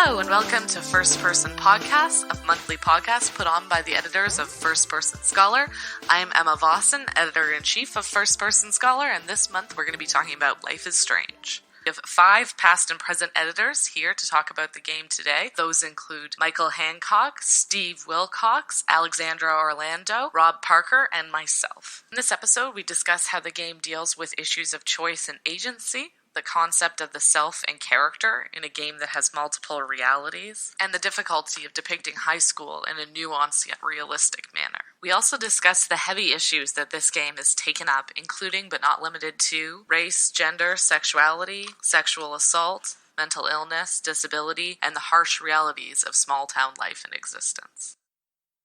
Hello and welcome to First Person Podcast, a monthly podcast put on by the editors of First Person Scholar. I am Emma Vossen, editor-in-chief of First Person Scholar, and this month we're going to be talking about Life is Strange. We have 5 past and present editors here to talk about the game today. Those include Michael Hancock, Steve Wilcox, Alexandra Orlando, Rob Parker, and myself. In this episode, we discuss how the game deals with issues of choice and agency, the concept of the self and character in a game that has multiple realities, and the difficulty of depicting high school in a nuanced yet realistic manner. We also discuss the heavy issues that this game has taken up, including but not limited to race, gender, sexuality, sexual assault, mental illness, disability, and the harsh realities of small-town life and existence.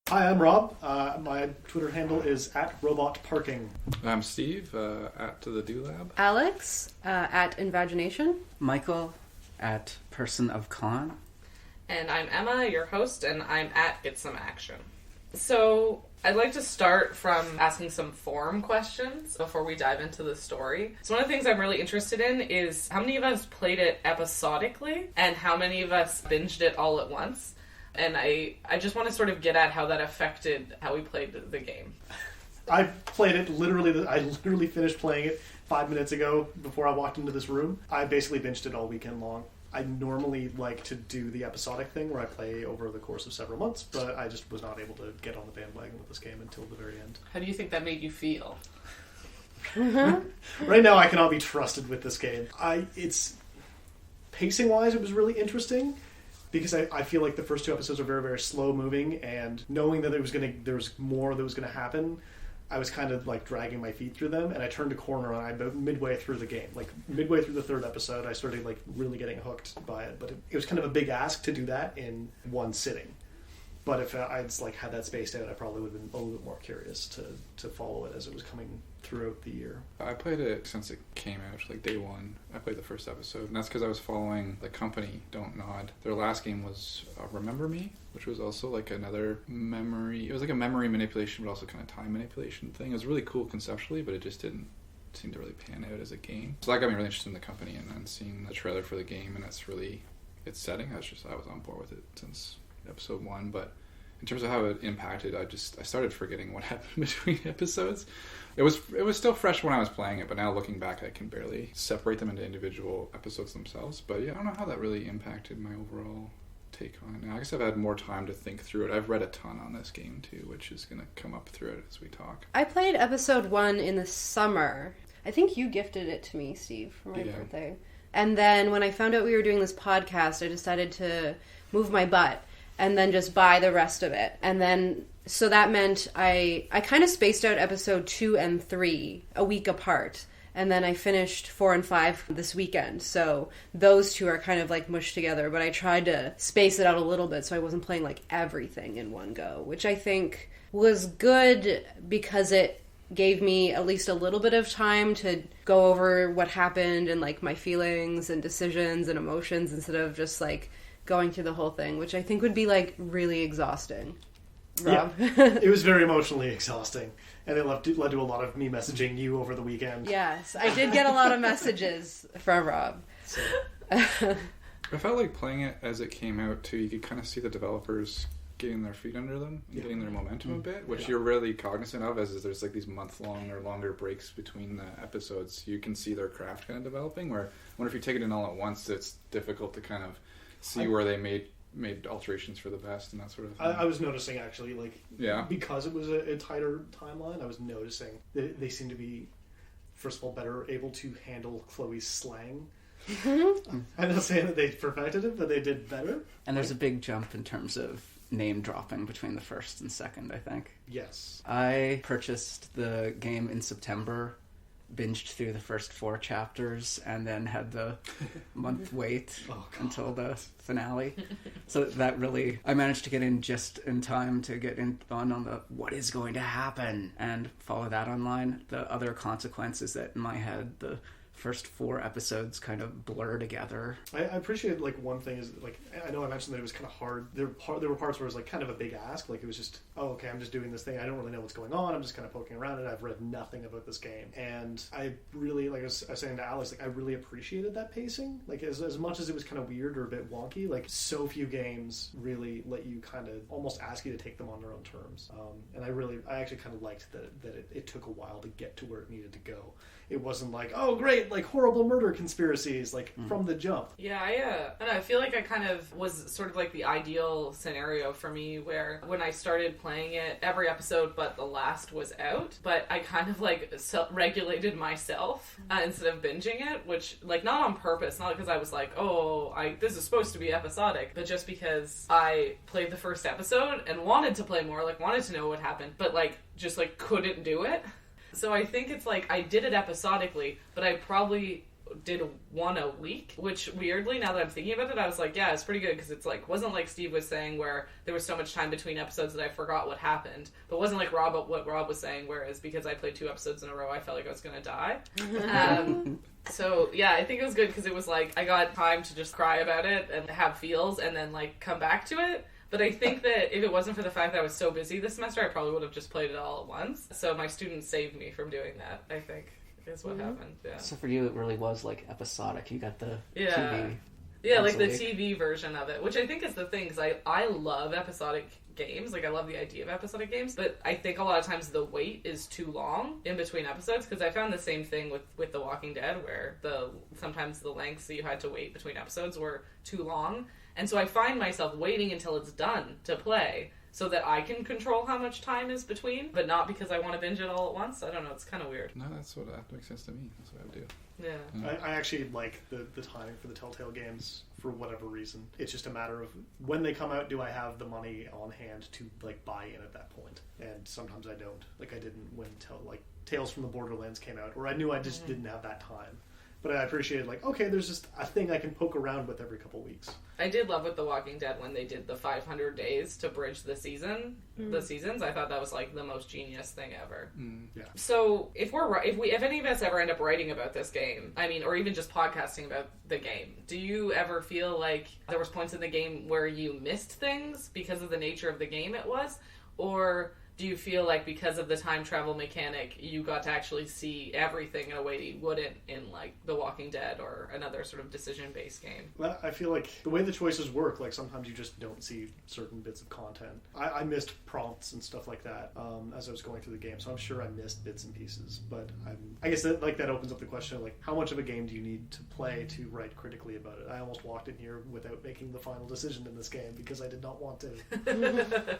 Hi, I'm Rob. My Twitter handle is @robotparking. I'm Steve, @the Do Lab. Alex, @Invagination. Michael, @PersonOfCon. And I'm Emma, your host, and I'm @GetSomeAction. So, I'd like to start from asking some forum questions before we dive into the story. So one of the things I'm really interested in is how many of us played it episodically, and how many of us binged it all at once? And I just want to sort of get at how that affected how we played the game. I played it I literally finished playing it 5 minutes ago before I walked into this room. I basically binged it all weekend long. I normally like to do the episodic thing where I play over the course of several months, but I just was not able to get on the bandwagon with this game until the very end. How do you think that made you feel? Right now I cannot be trusted with this game. It's pacing-wise, it was really interesting. Because I feel like the first 2 episodes are very, very slow moving, and knowing that there was more that was going to happen, I was kind of like dragging my feet through them, and I turned a corner and I'm midway through the game. Like midway through the 3rd episode, I started like really getting hooked by it. But it was kind of a big ask to do that in one sitting. But if I'd like had that spaced out, I probably would have been a little bit more curious to follow it as it was coming throughout the year. I played it since it came out, like day 1. I played the first episode, and that's because I was following the company, Dontnod. Their last game was Remember Me, which was also like another memory. It was like a memory manipulation, but also kind of time manipulation thing. It was really cool conceptually, but it just didn't seem to really pan out as a game. So that got me really interested in the company, and then seeing the trailer for the game, and it's really its setting. I was on board with it since episode 1, but in terms of how it impacted, I started forgetting what happened between episodes. It was still fresh when I was playing it, but now looking back, I can barely separate them into individual episodes themselves. But yeah, I don't know how that really impacted my overall take on it. Now, I guess I've had more time to think through it. I've read a ton on this game too, which is going to come up through it as we talk. I played episode 1 in the summer. I think you gifted it to me, Steve, for my birthday. And then when I found out we were doing this podcast, I decided to move my butt and then just buy the rest of it. And then, so that meant I kind of spaced out episode 2 and 3 a week apart. And then I finished 4 and 5 this weekend. So those 2 are kind of like mushed together. But I tried to space it out a little bit so I wasn't playing like everything in one go, which I think was good because it gave me at least a little bit of time to go over what happened and like my feelings and decisions and emotions instead of just like going through the whole thing, which I think would be like really exhausting. Rob? Yeah, it was very emotionally exhausting, and it led to a lot of me messaging you over the weekend. Yes, I did get a lot of messages from Rob. So. I felt like playing it as it came out too, you could kind of see the developers getting their feet under them, getting their momentum a bit, which you're really cognizant of as there's like these month-long or longer breaks between the episodes. You can see their craft kind of developing, where I wonder if you take it in all at once, it's difficult to kind of see where they made alterations for the best and that sort of thing. I was noticing actually, like, because it was a tighter timeline, I was noticing that they seem to be, first of all, better able to handle Chloe's slang. I'm not saying that they perfected it, but they did better. And there's a big jump in terms of name dropping between the first and second, I think. Yes. I purchased the game in September, binged through the first 4 chapters, and then had the month wait until the finale. So that really, I managed to get in just in time to get on the what is going to happen and follow that online. The other consequence is that in my head, the first 4 episodes kind of blur together. I appreciate, like, one thing is, like, I know I mentioned that it was kind of hard. There were parts where it was, like, kind of a big ask. Like, it was just, oh, okay, I'm just doing this thing. I don't really know what's going on. I'm just kind of poking around it. I've read nothing about this game. And I really, like I was saying to Alex, like, I really appreciated that pacing. Like, as much as it was kind of weird or a bit wonky, like, so few games really let you kind of almost ask you to take them on their own terms. And I actually kind of liked that it took a while to get to where it needed to go. It wasn't like, oh great, like horrible murder conspiracies, like from the jump. Yeah, I don't know, I feel like I kind of was sort of like the ideal scenario for me, where when I started playing it, every episode but the last was out, but I kind of like regulated myself instead of binging it, which, like, not on purpose, not because I was like, oh, this is supposed to be episodic, but just because I played the first episode and wanted to play more, like wanted to know what happened, but like just like couldn't do it. So I think it's like I did it episodically, but I probably did one a week, which weirdly, now that I'm thinking about it, I was like, yeah, it's pretty good, because it's like, wasn't like Steve was saying where there was so much time between episodes that I forgot what happened, but wasn't like what Rob was saying, whereas because I played 2 episodes in a row, I felt like I was gonna die. So yeah, I think it was good because it was like I got time to just cry about it and have feels and then like come back to it. But I think that if it wasn't for the fact that I was so busy this semester, I probably would have just played it all at once. So my students saved me from doing that, I think, is what happened. Yeah. So for you, it really was like episodic. You got the TV. Yeah, like the TV version of it, which I think is the thing, because I love episodic games. Like, I love the idea of episodic games, but I think a lot of times the wait is too long in between episodes, because I found the same thing with The Walking Dead, where sometimes the lengths that you had to wait between episodes were too long. And so I find myself waiting until it's done to play so that I can control how much time is between, but not because I want to binge it all at once. I don't know, it's kind of weird. No, that makes sense to me. That's what I would do. Yeah. I actually like the timing for the Telltale games for whatever reason. It's just a matter of when they come out, do I have the money on hand to like buy in at that point? And sometimes I don't. Like I didn't when Tales from the Borderlands came out, or I knew I just didn't have that time. But I appreciated, like, okay, there's just a thing I can poke around with every couple weeks. I did love with The Walking Dead when they did the 500 days to bridge the seasons. I thought that was, like, the most genius thing ever. Yeah. So, if any of us ever end up writing about this game, I mean, or even just podcasting about the game, do you ever feel like there was points in the game where you missed things because of the nature of the game it was? Or do you feel like because of the time travel mechanic, you got to actually see everything in a way that you wouldn't in, like, The Walking Dead or another sort of decision-based game? Well, I feel like the way the choices work, like, sometimes you just don't see certain bits of content. I missed prompts and stuff like that as I was going through the game, so I'm sure I missed bits and pieces. But I guess that that opens up the question of, like, how much of a game do you need to play to write critically about it? I almost walked in here without making the final decision in this game because I did not want to.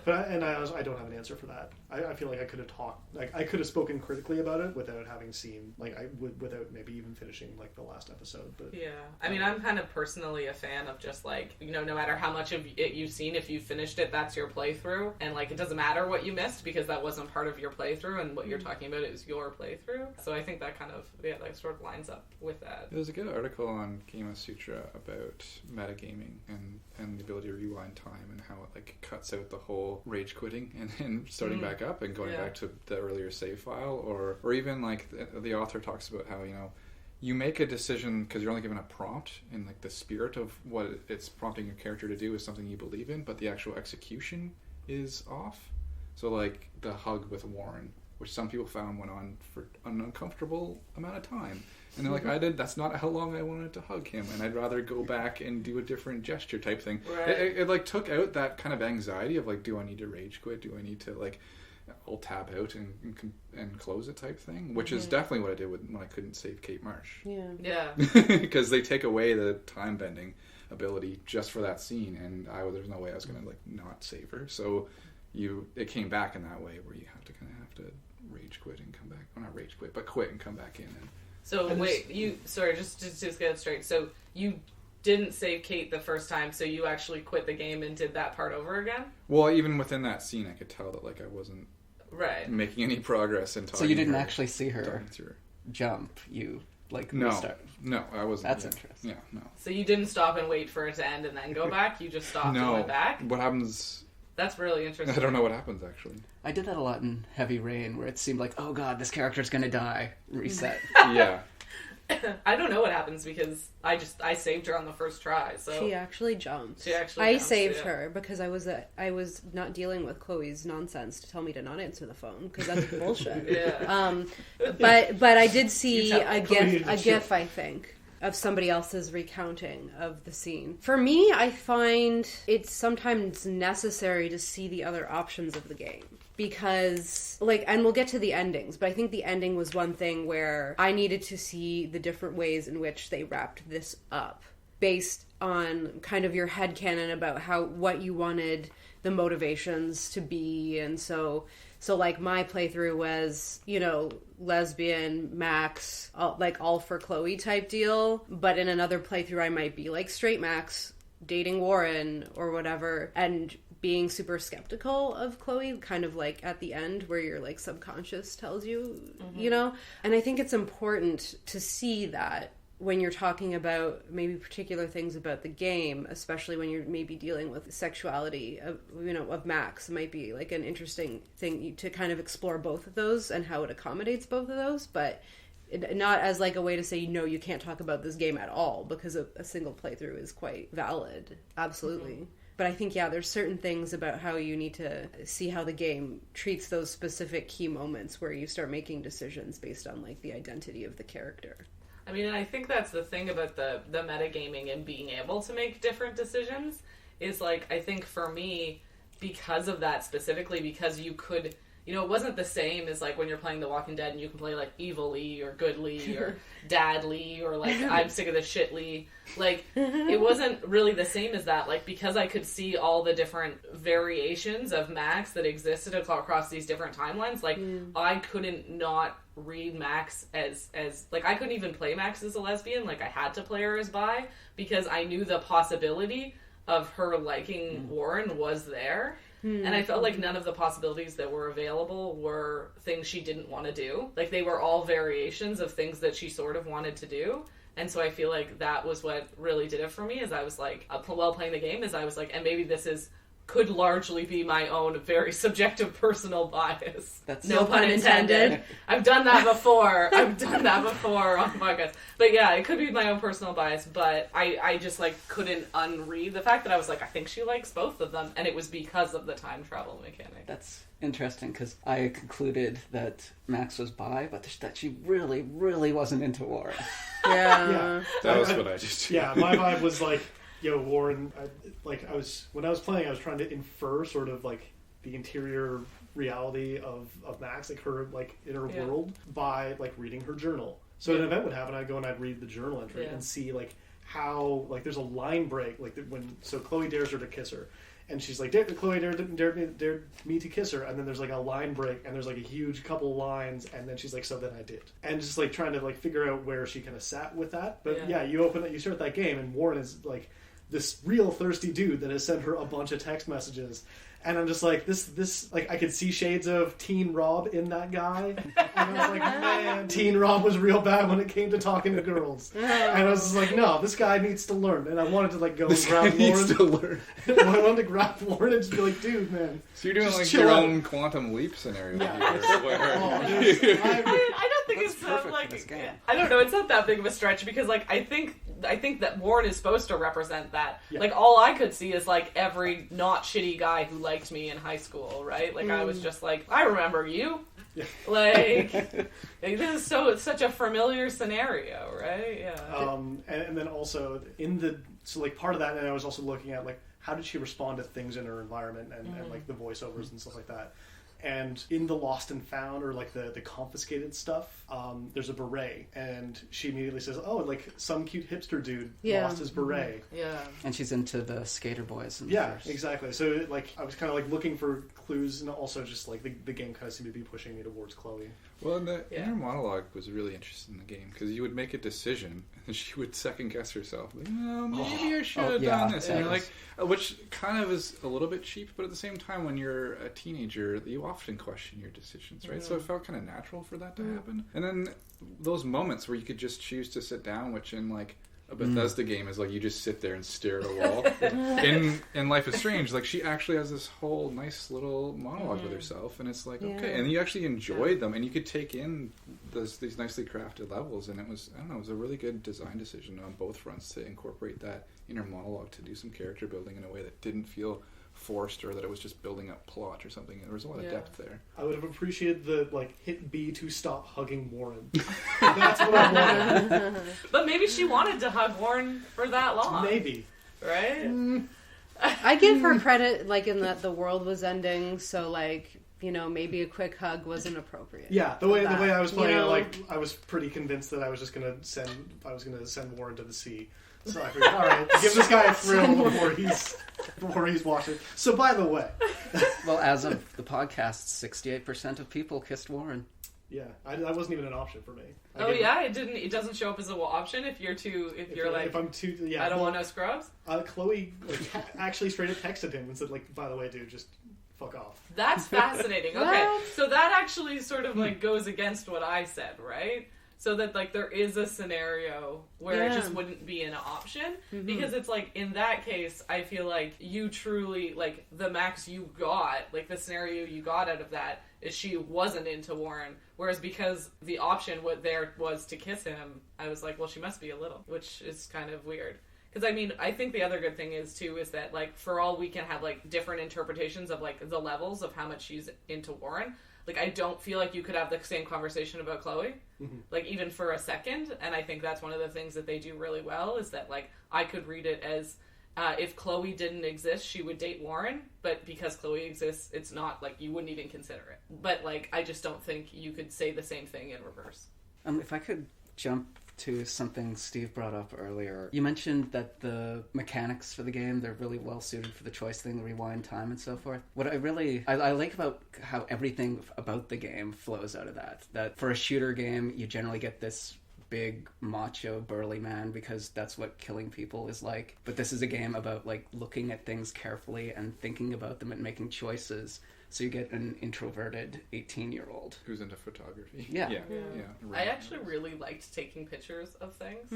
I don't have an answer for that. I feel like I could have talked, like I could have spoken critically about it without having seen, like without maybe even finishing like the last episode. But yeah, I mean, I'm kind of personally a fan of just like, you know, no matter how much of it you've seen, if you finished it, that's your playthrough, and like it doesn't matter what you missed because that wasn't part of your playthrough, and what you're talking about is your playthrough. So I think that kind of that sort of lines up with that. There's a good article on Game Sutra about metagaming and the ability to rewind time and how it like cuts out the whole rage quitting and starting back up and going back to the earlier save file, or even like the author talks about how, you know, you make a decision because you're only given a prompt, and like the spirit of what it's prompting your character to do is something you believe in, but the actual execution is off. So like the hug with Warren, which some people found went on for an uncomfortable amount of time. And they're like, that's not how long I wanted to hug him, and I'd rather go back and do a different gesture type thing. Right. It like took out that kind of anxiety of like, do I need to rage quit? Do I need to like, I'll tap out and close it type thing? Which is definitely what I did when I couldn't save Kate Marsh. Yeah. Because they take away the time bending ability just for that scene, and there's no way I was gonna like not save her. So it came back in that way where you have to rage quit and come back. Well, not rage quit, but quit and come back in. So wait, just to get it straight. So you didn't save Kate the first time, so you actually quit the game and did that part over again? Well, even within that scene, I could tell that like I wasn't making any progress in talking. So you didn't actually see her jump. You like no, restart. No, I wasn't. That's interesting. Yeah, no. So you didn't stop and wait for it to end and then go back. You just stopped and went back. What happens? That's really interesting. I don't know what happens actually. I did that a lot in Heavy Rain, where it seemed like, oh god, this character's gonna die. Reset. Yeah. I don't know what happens because I saved her on the first try. So she actually jumped. I saved her because I was not dealing with Chloe's nonsense to tell me to not answer the phone because that's bullshit. Yeah. But I did see a gif I think of somebody else's recounting of the scene. For me, I find it's sometimes necessary to see the other options of the game. Because, and we'll get to the endings, but I think the ending was one thing where I needed to see the different ways in which they wrapped this up based on kind of your headcanon about what you wanted the motivations to be. And so my playthrough was, lesbian, Max, all for Chloe type deal. But in another playthrough, I might be straight Max, dating Warren or whatever, and being super skeptical of Chloe, kind of at the end where your subconscious tells you, And I think it's important to see that when you're talking about maybe particular things about the game, especially when you're maybe dealing with sexuality of Max, it might be an interesting thing to kind of explore both of those and how it accommodates both of those, but not as a way to say, no, you can't talk about this game at all, because a single playthrough is quite valid. Absolutely. Mm-hmm. But I think, there's certain things about how you need to see how the game treats those specific key moments where you start making decisions based on, the identity of the character. I mean, and I think that's the thing about the metagaming and being able to make different decisions is, I think for me, because of that specifically, because you could... it wasn't the same as, when you're playing The Walking Dead and you can play, Evil Lee or Good Lee or Dad Lee or, I'm sick of this shit Lee. It wasn't really the same as that. Because I could see all the different variations of Max that existed across these different timelines, I couldn't not read Max as I couldn't even play Max as a lesbian. I had to play her as bi because I knew the possibility of her liking Warren was there. And I felt like none of the possibilities that were available were things she didn't want to do. They were all variations of things that she sort of wanted to do. And so I feel like that was what really did it for me, is I was while playing the game, and maybe this could largely be my own very subjective personal bias. That's no pun intended. I've done that before. on the podcast. But yeah, it could be my own personal bias, but I just couldn't unread the fact that I was I think she likes both of them, and it was because of the time travel mechanic. That's interesting, because I concluded that Max was bi, but that she really, really wasn't into Warren. Yeah. That was what I just... Yeah, my vibe was Warren, when I was playing, I was trying to infer sort of the interior reality of Max, her inner world by reading her journal. So an event would happen, I'd go and I'd read the journal entry and see how there's a line break so Chloe dares her to kiss her, and she's Chloe dared me to kiss her, and then there's a line break, and there's a huge couple lines, and then she's so then I did, and just trying to figure out where she kind of sat with that. But you start that game, and Warren is this real thirsty dude that has sent her a bunch of text messages, and I'm just this I could see shades of Teen Rob in that guy, and I was man, Teen Rob was real bad when it came to talking to girls, and I was just no, this guy needs to learn, and I wanted to go and grab Warren. I wanted to grab Warren and just be dude, man. So you're doing your own quantum leap scenario here, where... I don't think it's I don't know, it's not that big of a stretch, because I think that Warren is supposed to represent that. Yeah. All I could see is every not shitty guy who liked me in high school, right? I was just I remember you. Yeah. This is such a familiar scenario, right? Yeah. And then also part of that, and I was also looking at how did she respond to things in her environment and the voiceovers and stuff like that. And in the Lost and Found, or the confiscated stuff, there's a beret, and she immediately says, "Oh, some cute hipster dude lost his beret." Yeah, and she's into the skater boys. Exactly. So I was kind of looking for clues, and also just the game kind of seemed to be pushing me towards Chloe. Well, and the inner monologue was really interesting in the game, because you would make a decision and she would second guess herself, maybe I should have done this, and which kind of is a little bit cheap, but at the same time, when you're a teenager, you often question your decisions, right? So it felt kind of natural for that to happen. And then those moments where you could just choose to sit down, which in a Bethesda game is like you just sit there and stare at a wall. in Life is Strange, like she actually has this whole nice little monologue with herself, and it's like okay, and you actually enjoyed them, and you could take in these nicely crafted levels, and it was it was a really good design decision on both fronts to incorporate that inner monologue to do some character building in a way that didn't feel forced or that it was just building up plot or something. There was a lot of depth there. I would have appreciated the hit B to stop hugging Warren. That's what I wanted. But maybe she wanted to hug Warren for that long. Maybe. Right? I give her credit, in that the world was ending, so maybe a quick hug wasn't appropriate. Yeah, the way I was playing it, I was pretty convinced that I was just gonna send Warren to the sea. So I figured, all right, give this guy a thrill before he's watching. So by the way, well, as of the podcast, 68% of people kissed Warren. Yeah, that wasn't even an option for me. It doesn't show up as an option if you're if I'm too. Yeah, I don't want no scrubs. Chloe actually straight up texted him and said, by the way, dude, just fuck off. That's fascinating. Okay, so that actually sort of goes against what I said, right? So that there is a scenario where it just wouldn't be an option, because it's in that case I feel like you truly the max you got, the scenario you got out of that is she wasn't into Warren, whereas because the option there was to kiss him, I was like, well, she must be a little, which is kind of weird. Because I think the other good thing is that for all we can have different interpretations of the levels of how much she's into Warren. I don't feel like you could have the same conversation about Chloe, even for a second. And I think that's one of the things that they do really well is that, I could read it as if Chloe didn't exist, she would date Warren. But because Chloe exists, it's not, you wouldn't even consider it. But, I just don't think you could say the same thing in reverse. If I could jump to something Steve brought up earlier. You mentioned that the mechanics for the game, they're really well suited for the choice thing, the rewind time and so forth. What I like about how everything about the game flows out of that for a shooter game, you generally get this big, macho, burly man because that's what killing people is like. But this is a game about looking at things carefully and thinking about them and making choices. So you get an introverted 18-year-old. Who's into photography. Yeah. I actually really liked taking pictures of things.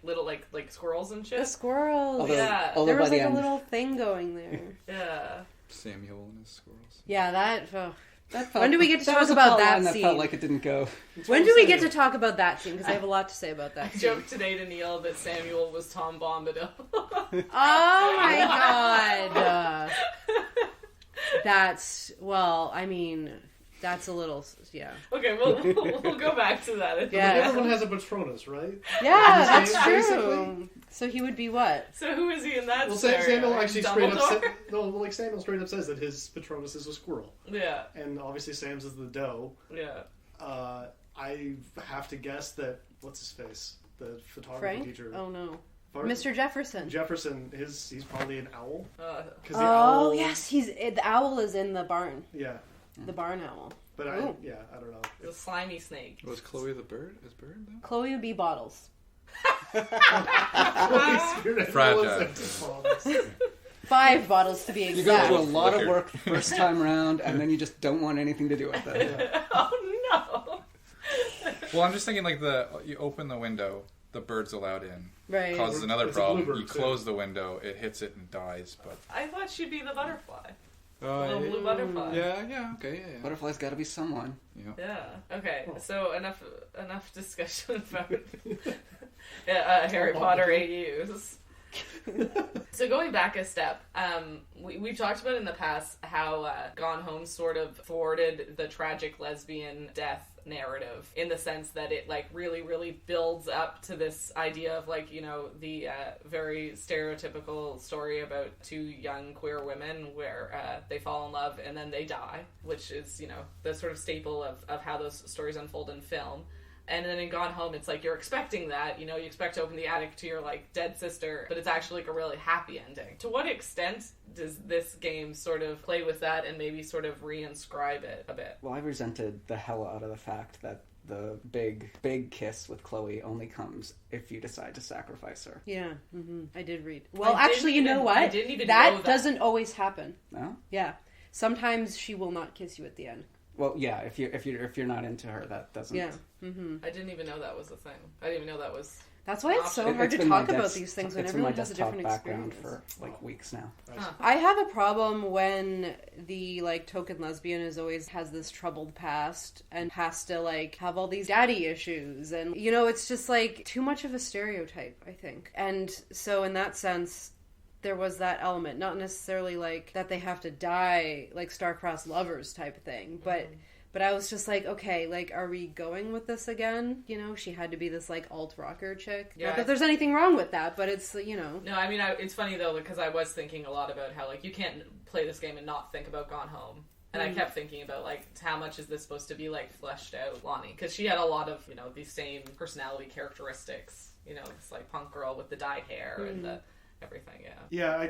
Little, like squirrels and shit. The squirrels. Yeah. There was a little thing going there. Yeah. Samuel and his squirrels. Yeah, when do we get to talk about that scene? That felt like it didn't go. When do we get to talk about that scene? Because I have a lot to say about that scene. I joked today to Neil that Samuel was Tom Bombadil. Oh my god. That's a little, Okay, we'll go back to that. Everyone has a Patronus, right? Yeah, that's true. Basically. So he would be what? So who is he in that Samuel actually Dumbledore? Samuel straight up says that his Patronus is a squirrel. Yeah. And obviously Sam's is the doe. Yeah. I have to guess that, what's his face? The photography Frank? teacher. Oh no. Mr. Jefferson. He's probably an owl. Yes, the owl is in the barn. Yeah. The barn owl. But I don't know. The slimy snake. Was Chloe the bird? Is bird though? Chloe would be Bottles. Fragile. 5 bottles to be exact. You go through a lot of work the first time around, and then you just don't want anything to do with it. Oh no! Well, I'm just thinking you open the window, the bird's allowed in. Right. Causes another problem. You close the window, it hits it and dies. But I thought she'd be the butterfly. The blue butterfly. Yeah, okay, yeah. Butterfly's got to be someone. Yeah. Okay. So enough discussion about Harry Potter AUs. So going back a step, we've talked about in the past how Gone Home sort of thwarted the tragic lesbian death narrative in the sense that it really, really builds up to this idea of the very stereotypical story about 2 young queer women where they fall in love and then they die, which is the sort of staple of how those stories unfold in film. And then in Gone Home, it's you're expecting that, you expect to open the attic to your dead sister, but it's actually a really happy ending. To what extent does this game sort of play with that and maybe sort of reinscribe it a bit? Well, I resented the hell out of the fact that the big kiss with Chloe only comes if you decide to sacrifice her. Yeah, I did read. Well, actually, you know what? I didn't even know that. Doesn't always happen. No? Yeah. Sometimes she will not kiss you at the end. Well, yeah, if you're not into her, that doesn't. Yeah. I didn't even know that was a thing. I didn't even know that was. That's why it's so hard to talk about these things when everyone has a different experience. For like weeks now. Huh. I have a problem when the like token lesbian is always has this troubled past and has to like have all these daddy issues, and you know, it's just like too much of a stereotype, I think. And so in that sense, there was that element, not necessarily like that they have to die like star-crossed lovers type of thing, but I was just like, okay, like, are we going with this again? You know, she had to be this, like, alt-rocker chick. Yeah. Not that there's anything wrong with that, but it's, you know. No, I mean, it's funny, though, because I was thinking a lot about how, like, you can't play this game and not think about Gone Home. And I kept thinking about, like, how much is this supposed to be, like, fleshed out, Lonnie? Because she had a lot of, you know, these same personality characteristics. You know, this, like, punk girl with the dyed hair and the everything, yeah. Yeah,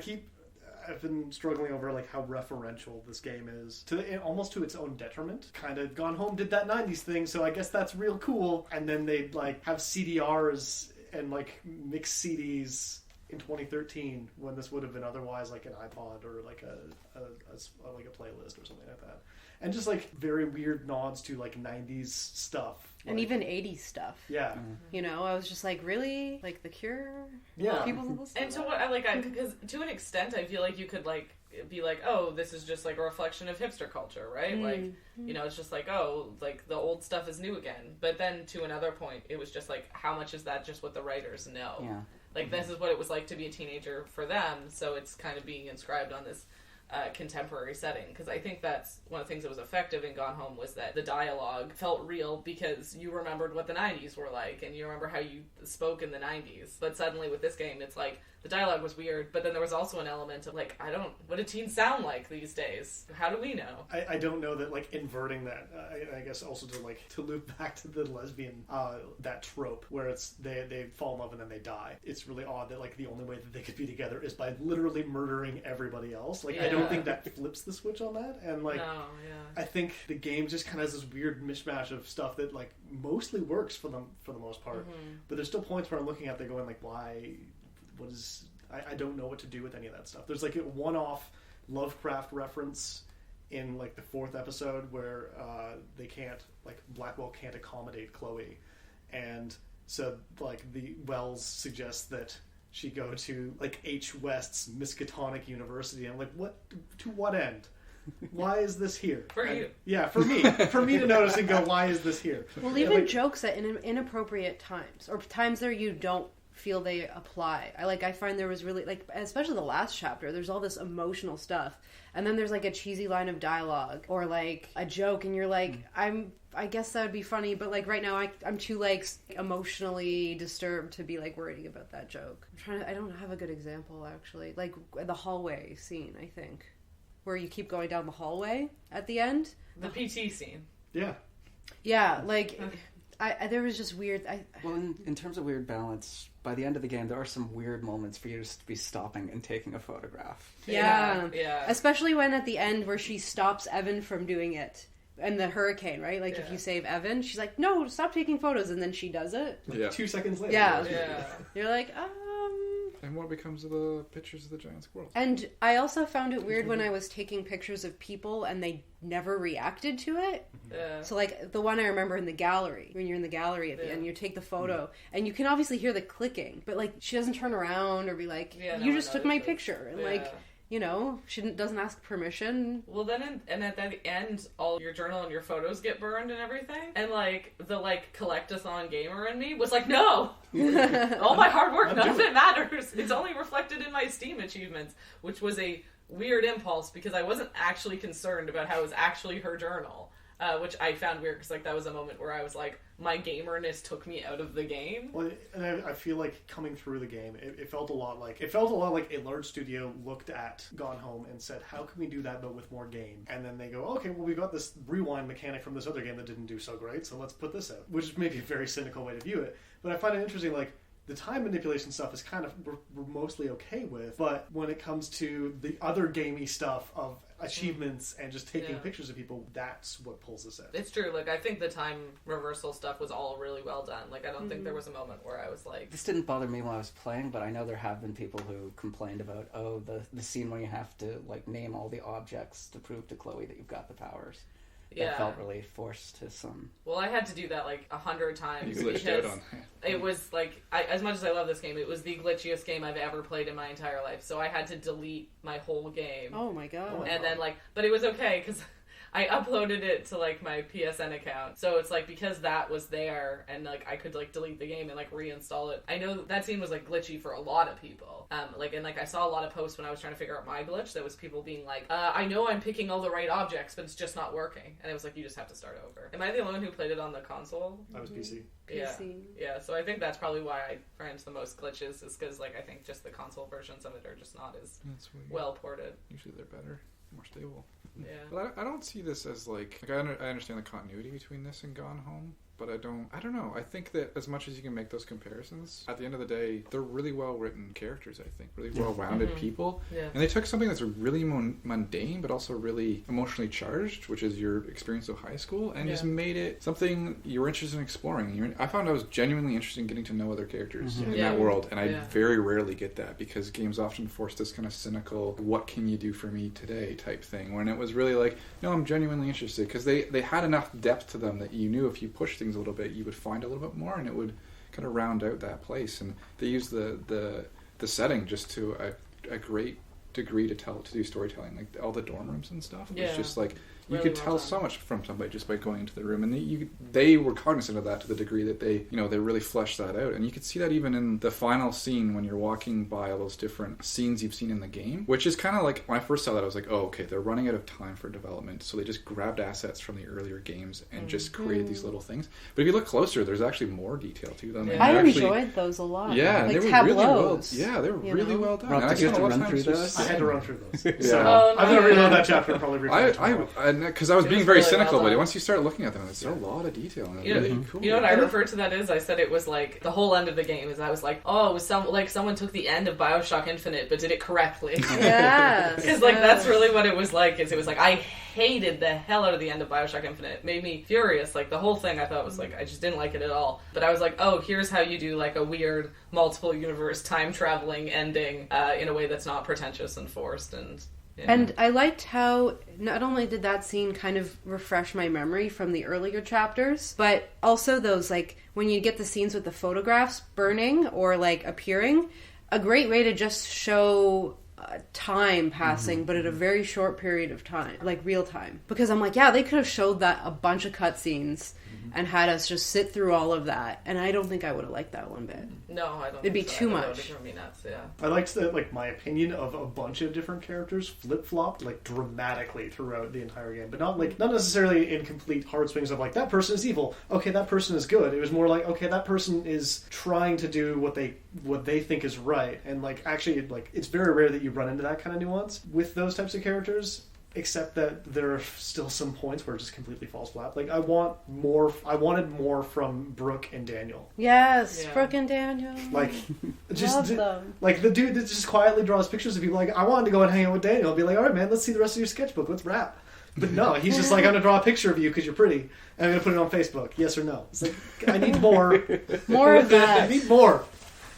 I've been struggling over like how referential this game is almost to its own detriment. Kind of Gone Home did that 90s thing, so I guess that's real cool. And then they'd like have CDRs and like mixed CDs in 2013 when this would have been otherwise like an iPod or like a playlist or something like that. And just like very weird nods to like 90s stuff. And like, even 80s stuff. Yeah. You know, I was just like, really? Like The Cure? Yeah. People listen And to what I like, because to an extent, I feel like you could like be like, oh, this is just like a reflection of hipster culture, right? Like, you know, it's just like, oh, like the old stuff is new again. But then to another point, it was just like, how much is that just what the writers know? Yeah. Like, this is what it was like to be a teenager for them, so it's kind of being inscribed on this contemporary setting. Because I think that's one of the things that was effective in Gone Home was that the dialogue felt real because you remembered what the 90s were like, and you remember how you spoke in the 90s. But suddenly with this game, it's like, the dialogue was weird, but then there was also an element of like, what do teens sound like these days? How do we know? I don't know that like inverting that, I guess also to loop back to the lesbian, that trope where it's they fall in love and then they die. It's really odd that like the only way that they could be together is by literally murdering everybody else. Like, I don't think that flips the switch on that. And like, I think the game just kind of has this weird mishmash of stuff that like mostly works for them for the most part. But there's still points where I'm looking at, they're going like, why? What is... I don't know what to do with any of that stuff. There's like a one-off Lovecraft reference in like the 4th episode where they can't, like Blackwell can't accommodate Chloe, and so like the Wells suggests that she go to like H. West's Miskatonic University. I'm like, what? To what end? Why is this here? For you. Yeah, for me to notice and go, why is this here? Well, even jokes at inappropriate times, or times there you don't feel they apply. I find there was really, like, especially the last chapter, there's all this emotional stuff, and then there's like a cheesy line of dialogue or like a joke, and you're like, I guess that would be funny, but like right now I'm too like emotionally disturbed to be like worrying about that joke. I don't have a good example actually. Like the hallway scene, I think, where you keep going down the hallway at the end. The PT scene. Yeah, like there was just weird. Well, in terms of weird balance, by the end of the game, there are some weird moments for you to be stopping and taking a photograph. Yeah. Especially when at the end where she stops Evan from doing it. And the hurricane, right? Like, if you save Evan, she's like, no, stop taking photos. And then she does it. Like 2 seconds later. Yeah. You're like, And what becomes of the pictures of the giant squirrels? And I also found it weird when I was taking pictures of people and they never reacted to it. Yeah. So, like, the one I remember in the gallery, when you're in the gallery at the end, you take the photo, and you can obviously hear the clicking, but, like, she doesn't turn around or be like, you just took my picture. And, like, you know, she doesn't ask permission. Well, then, and at the end, all your journal and your photos get burned and everything. And, like, the, like, collect-a-thon gamer in me was like, no! All my hard work, none of it matters. It's only reflected in my Steam achievements, which was a weird impulse because I wasn't actually concerned about how it was actually her journal. Which I found weird because, like, that was a moment where I was like, my gamerness took me out of the game. Well, and I feel like coming through the game, it felt a lot like a large studio looked at Gone Home and said, how can we do that but with more game? And then they go, okay, well, we got this rewind mechanic from this other game that didn't do so great, so let's put this out. Which is maybe a very cynical way to view it, but I find it interesting, like, the time manipulation stuff is kind of we're mostly okay with, but when it comes to the other gamey stuff of achievements and just taking pictures of people, that's what pulls us out. It's true. Like, I think the time reversal stuff was all really well done. Like, I don't think there was a moment where I was like... This didn't bother me when I was playing, but I know there have been people who complained about, the scene where you have to, like, name all the objects to prove to Chloe that you've got the powers. that felt really forced to some. Well, I had to do that like 100 times You glitched out on that. it was like, as much as I love this game, it was the glitchiest game I've ever played in my entire life. So I had to delete my whole game. Oh my god. And then like, but it was okay because I uploaded it to like my PSN account, so it's like because that was there and like I could like delete the game and like reinstall it. I know that scene was like glitchy for a lot of people. I saw a lot of posts when I was trying to figure out my glitch. That was people being like, I know I'm picking all the right objects, but it's just not working. And it was like, you just have to start over. Am I the only one who played it on the console? I was PC. Yeah. So I think that's probably why I find the most glitches is because like I think just the console versions of it are just not as well ported. Usually they're better, more stable. Yeah. But I don't see this as like I understand the continuity between this and Gone Home, but I don't know. I think that as much as you can make those comparisons, at the end of the day, they're really well written characters. I think really well rounded people, and they took something that's really mundane but also really emotionally charged, which is your experience of high school, and just made it something you were interested in exploring. I found I was genuinely interested in getting to know other characters in that world, and I very rarely get that because games often force this kind of cynical "what can you do for me today" type thing, when it was really like, no, I'm genuinely interested, because they had enough depth to them that you knew if you pushed things a little bit, you would find a little bit more, and it would kind of round out that place. And they used the setting just to a great degree to do storytelling, like all the dorm rooms and stuff. It was just like you really could tell so much from somebody just by going into the room, and they were cognizant of that to the degree that they really fleshed that out. And you could see that even in the final scene when you're walking by all those different scenes you've seen in the game, which is kind of like, when I first saw that, I was like, oh, okay, they're running out of time for development, so they just grabbed assets from the earlier games and just created these little things. But if you look closer, there's actually more detail to them. I enjoyed those a lot. Yeah, like they were tableaus, really well. They were really well done. Rob, did you have to run through those? I had to run through those. Yeah. So I'm going to reload that chapter and probably read because I was being very cynical, but once you start looking at them, it's a lot of detail. And it's really cool. You know what I referred to that as? I said it was like the whole end of the game. Is I was like, oh, it was someone took the end of BioShock Infinite, but did it correctly. Yeah, because that's really what it was like. Is it was like I hated the hell out of the end of BioShock Infinite. It made me furious. Like the whole thing, I thought was like I just didn't like it at all. But I was like, oh, here's how you do like a weird multiple universe time traveling ending in a way that's not pretentious and forced and. Yeah. And I liked how not only did that scene kind of refresh my memory from the earlier chapters, but also those, like, when you get the scenes with the photographs burning or, like, appearing, a great way to just show time passing, but at a very short period of time, like real time. Because I'm like, yeah, they could have showed that a bunch of cutscenes and had us just sit through all of that, and I don't think I would have liked that one bit. No, I don't. It'd be too much. That would have driven me nuts. Yeah. I liked that, like, my opinion of a bunch of different characters flip-flopped, like, dramatically throughout the entire game, but not necessarily in complete hard swings of like, that person is evil, okay, that person is good. It was more like, okay, that person is trying to do what they think is right, and like, actually, like, it's very rare that you run into that kind of nuance with those types of characters. Except that there are still some points where it just completely falls flat. Like, I wanted more from Brooke and Daniel. Yes, yeah. Brooke and Daniel. Like, just love them. Like the dude that just quietly draws pictures of people. Like, I wanted to go and hang out with Daniel and be like, all right, man, let's see the rest of your sketchbook. Let's rap. But no, he's just like, I'm gonna draw a picture of you because you're pretty, and I'm gonna put it on Facebook. Yes or no? It's like, I need more. More of that. I need more.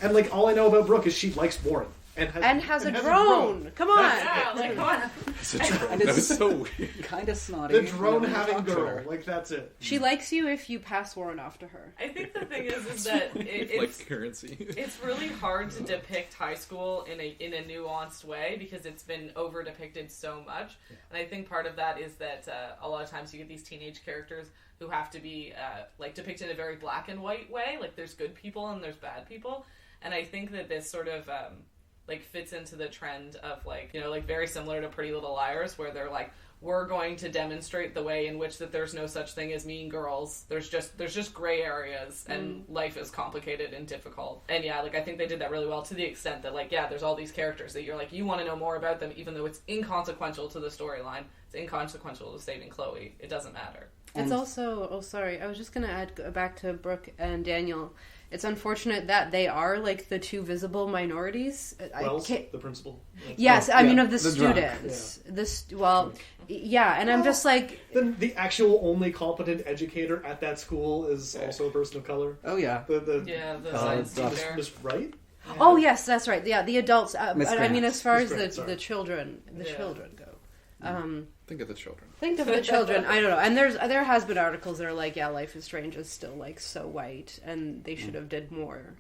And like, all I know about Brooke is she likes Warren. And has a drone. Come on. Yeah, like, come on. It's a drone. And That it's was so weird. kind of snotty. The drone whenever you having talk to girl. her. Like, that's it. She likes you if you pass Warren off to her. I think the thing is that it's like currency. it's really hard to depict high school in a nuanced way because it's been over depicted so much. Yeah. And I think part of that is that a lot of times you get these teenage characters who have to be like depicted in a very black and white way. Like there's good people and there's bad people. And I think that this sort of like fits into the trend of like, you know, like very similar to Pretty Little Liars, where they're like, we're going to demonstrate the way in which that there's no such thing as mean girls. There's just gray areas, and life is complicated and difficult. And yeah, like I think they did that really well to the extent that like, yeah, there's all these characters that you're like, you want to know more about them, even though it's inconsequential to the storyline. It's inconsequential to saving Chloe. It doesn't matter. It's also, I was just going to add back to Brooke and Daniel. It's unfortunate that they are, like, the two visible minorities. Wells, the principal. Yes, I mean, of the students. Yeah. And I'm just like... Then the actual only competent educator at that school is also a person of color. Oh, yeah. The science teacher. Miss Wright? Yeah. Oh, yes, that's right. Yeah, the adults. I mean, as far as the children go. Think of the children. Think of the children. I don't know. And there has been articles that are like, yeah, Life is Strange is still like so white, and they should have did more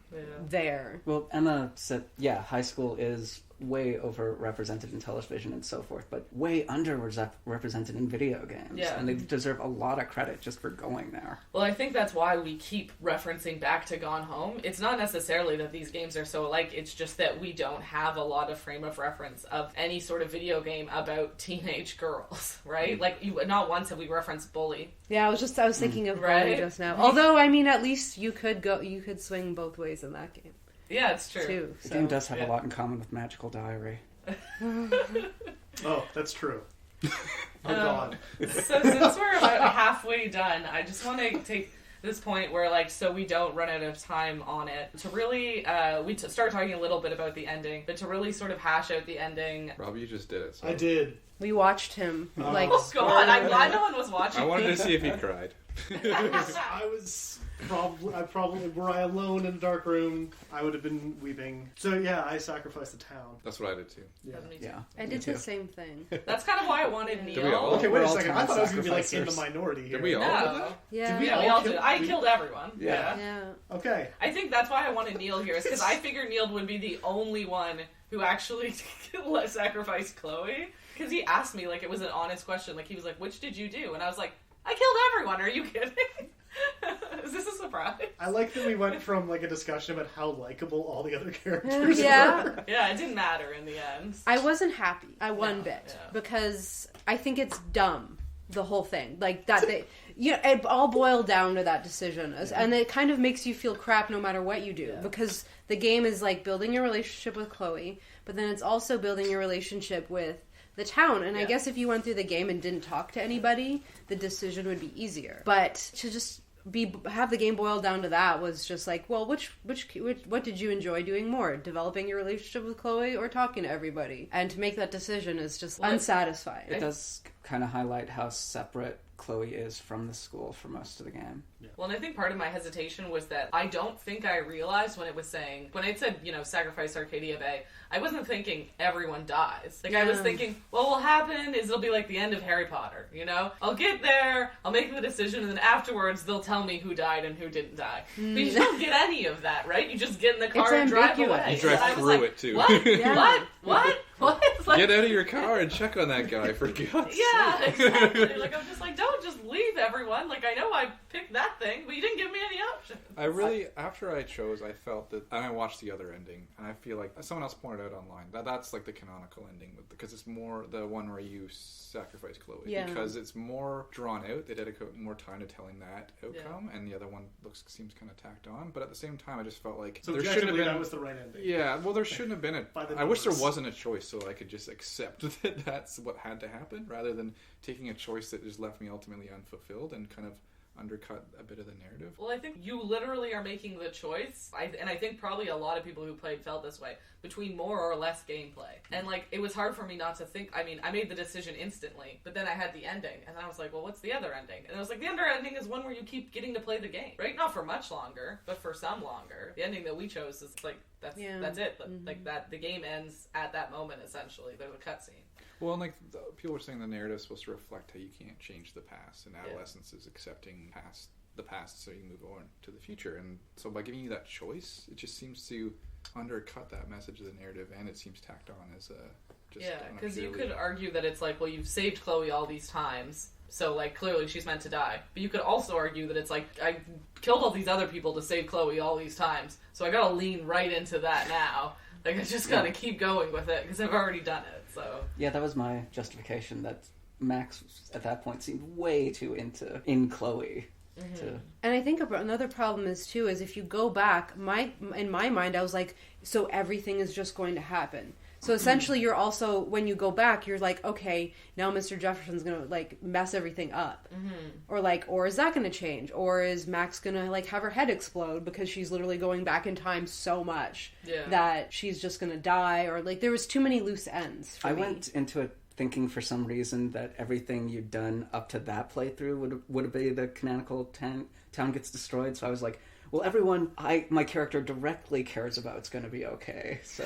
there. Well, Emma said, yeah, high school is way overrepresented in television and so forth, but way underrepresented in video games. Yeah. And they deserve a lot of credit just for going there. Well, I think that's why we keep referencing back to Gone Home. It's not necessarily that these games are so alike, it's just that we don't have a lot of frame of reference of any sort of video game about teenage girls, right? Like, not once have we referenced Bully. Yeah, I was thinking of Right? Bully just now. Although, I mean, at least you could swing both ways in that game. Yeah, it's true. Too, The game does have a lot in common with Magical Diary. Oh, that's true. Oh, God. So since we're about halfway done, I just want to take this point where, like, so we don't run out of time on it, to really, start talking a little bit about the ending, but to really sort of hash out the ending. Rob, you just did it. So. I did. We watched him. Oh, God, I'm glad no one was watching. I wanted to see if he cried. I was probably were I alone in a dark room, I would have been weeping. So yeah, I sacrificed the town. That's what I did too. Yeah. I did the same thing. That's kind of why I wanted Neil. Did we all? Okay, wait a We're all second. I thought I was going to be like in the sacrificers. minority here. Did we all? No. Yeah. Did we Yeah, we all did. I killed everyone. Yeah. Yeah. Okay. I think that's why I wanted Neil here, is because I figured Neil would be the only one who actually sacrificed Chloe. Because he asked me, like, it was an honest question. Like, he was like, which did you do? And I was like, I killed everyone. Are you kidding? Is this a surprise? I like that we went from like a discussion about how likable all the other characters Yeah. were. Yeah, it didn't matter in the end. I wasn't happy. One No, bit. yeah. Because I think it's dumb, the whole thing. Like, that it all boiled down to that decision. And it kind of makes you feel crap no matter what you do. Yeah. Because the game is like building your relationship with Chloe, but then it's also building your relationship with the town. And I guess if you went through the game and didn't talk to anybody, the decision would be easier. But to just have the game boiled down to that was just like, well, what did you enjoy doing more? Developing your relationship with Chloe or talking to everybody? And to make that decision is just unsatisfying. It does kind of highlight how separate Chloe is from the school for most of the game. Well, and I think part of my hesitation was that I don't think I realized when it said, sacrifice Arcadia Bay, I wasn't thinking everyone dies. Like, I was thinking, what will happen is it'll be like the end of Harry Potter, I'll get there, I'll make the decision, and then afterwards they'll tell me who died and who didn't die. But you don't get any of that, right? You just get in the car and drive away. You drive through it, too. What? Yeah. What? Like, Get out of your car and check on that guy, for God's yeah, sake. exactly. Like, I'm just like, don't just leave everyone. Like, I know I picked that thing, but you didn't give me any options. I really, after I chose, I felt that, and I watched the other ending, and I feel like, someone else pointed out online, that's like the canonical ending, because it's more the one where you sacrifice Chloe. Yeah. Because it's more drawn out, they dedicate more time to telling that outcome, and the other one seems kind of tacked on, but at the same time, I just felt like So there should have been... that was the right ending. Yeah, well, there shouldn't have been By the I wish there numbers. wasn't a choice, so I could just accept that that's what had to happen, rather than taking a choice that just left me ultimately unfulfilled and kind of undercut a bit of the narrative. Well, I think you literally are making the choice, and I think probably a lot of people who played felt this way, between more or less gameplay. And, like, it was hard for me not to think, I mean, I made the decision instantly, but then I had the ending, and I was like, well, what's the other ending? And I was like, the other ending is one where you keep getting to play the game, right? Not for much longer, but for some longer. The ending that we chose is, like, that's it. Mm-hmm. Like, that the game ends at that moment, essentially. There's a cutscene. Well, and like people were saying, the narrative is supposed to reflect how you can't change the past, and adolescence is accepting the past so you move on to the future. And so by giving you that choice, it just seems to undercut that message of the narrative, and it seems tacked on as because you could argue that it's like, well, you've saved Chloe all these times, so, like, clearly she's meant to die. But you could also argue that it's like, I killed all these other people to save Chloe all these times, so I gotta lean right into that now. Like, I just gotta keep going with it, because I've already done it, so... Yeah, that was my justification, that Max, at that point, seemed way too in Chloe. And I think another problem is too, is if you go back, in my mind, I was like, so everything is just going to happen. So essentially, you're also, when you go back, you're like, okay, now Mr. Jefferson's gonna, like, mess everything up. Or is that gonna change? Or is Max gonna, like, have her head explode because she's literally going back in time so much that she's just gonna die? Or, like, there was too many loose ends for me. I went into it thinking for some reason that everything you'd done up to that playthrough would have been the canonical town gets destroyed. So I was like, well, everyone my character directly cares about is going to be okay. So,